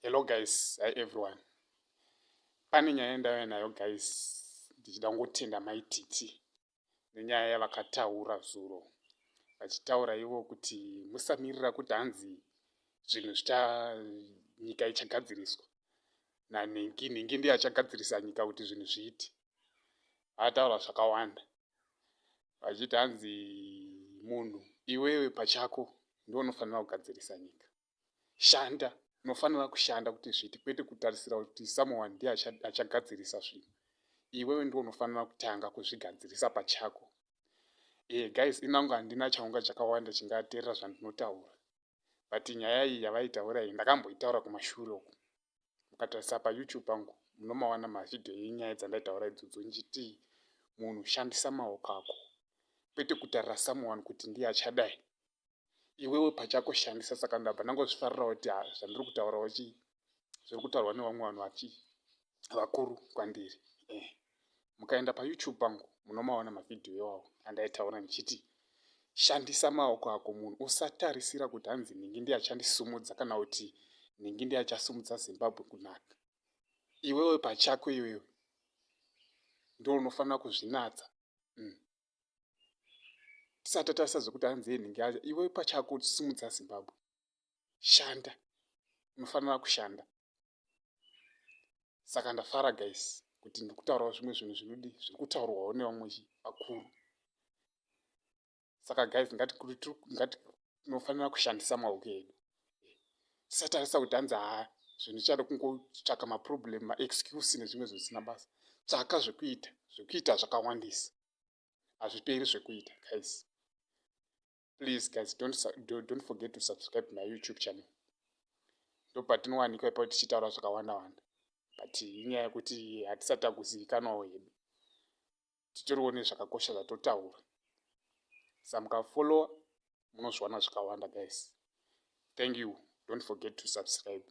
Hello guys, hi everyone. Pane nyaya yandauya nayo guys, ndichida kungotenda maititi nenyaya yavakataura zuro. Vachitaura ivo kuti musamirira kuti hanzi zvinhu nyika ichagadziriswa nanhingi ndiye achagadzirisa nyika kuti zvinhu zviite. Vakataura zvakawanda vachiti hanzi munhu iwewe pachako ndiwe unofanira kugadzirisa nyika. Shanda, unofanira kushanda kuti zviite, kwete kutarisira kuti someone ndiye achagadzirisa zvinhu. Iwewe ndiwe unofanira kutanga kuzvigadzirisa pachako. Guys, inangu handina chaunga chakawanda chingateerera zvandinotaura. But nyaya iyi yavaitaura iyi ndakamboitaura kumashure uku. Mukatarisa paYouTube pangu munomawana mavhidhiyo enyaya dzandaitaura idzodzo nchiti munhu shandisa maoko ako. Kwete kutarira someone kuti ndiye achadai. Iwewe pachako shandisa. Saka ndabva ndangozvifarira kuti zvandiri kutaurawo zviri kutaurwa nevamwe vanhu vakuru kwandiri. Mukaenda paYouTube pangu munomaona mavhidhiyo iwawo andaitaura ndichiti shandisa maoko ako munhu. Usatarisira kuti hanzi nhingi ndiye achandisumudza kana kuti nhingi ndiye achasumudza Zimbabwe kunaka. Iwewe pachako iwewe ndiwe unofanira kuzvinatsa. Tisati tatarisa zvokuti hanzi nhingi yacho, iwewe pachako simudza Zimbabwe. Shanda, unofanira kushanda. Saka ndafara guys kuti ndikutaurawo zvimwe zvinhu zviri kutaurwawo nevamwe vakuru. Saka guys, tinofanira kushandisa maoko edu. Tisatarisa kuti hanzi zvinhu zvichada kungotsvaka maproblem, maexcuse nezvimwe zvisina basa. Tsvaka zvekuita, zvekuita zvakawandisa. Hazviperi zvekuita guys. Please guys, don't forget to subscribe my YouTube channel. Ndopatinowanikwa ipapo tichitaura zvakawanda wanda. But inyaya yekuti hatisati takuzivikanwawo hedu. Titoriwo nezvakakosha zvatotaura. Saka mukafollowa munozviwana zvakawanda guys. Thank you. Don't forget to subscribe.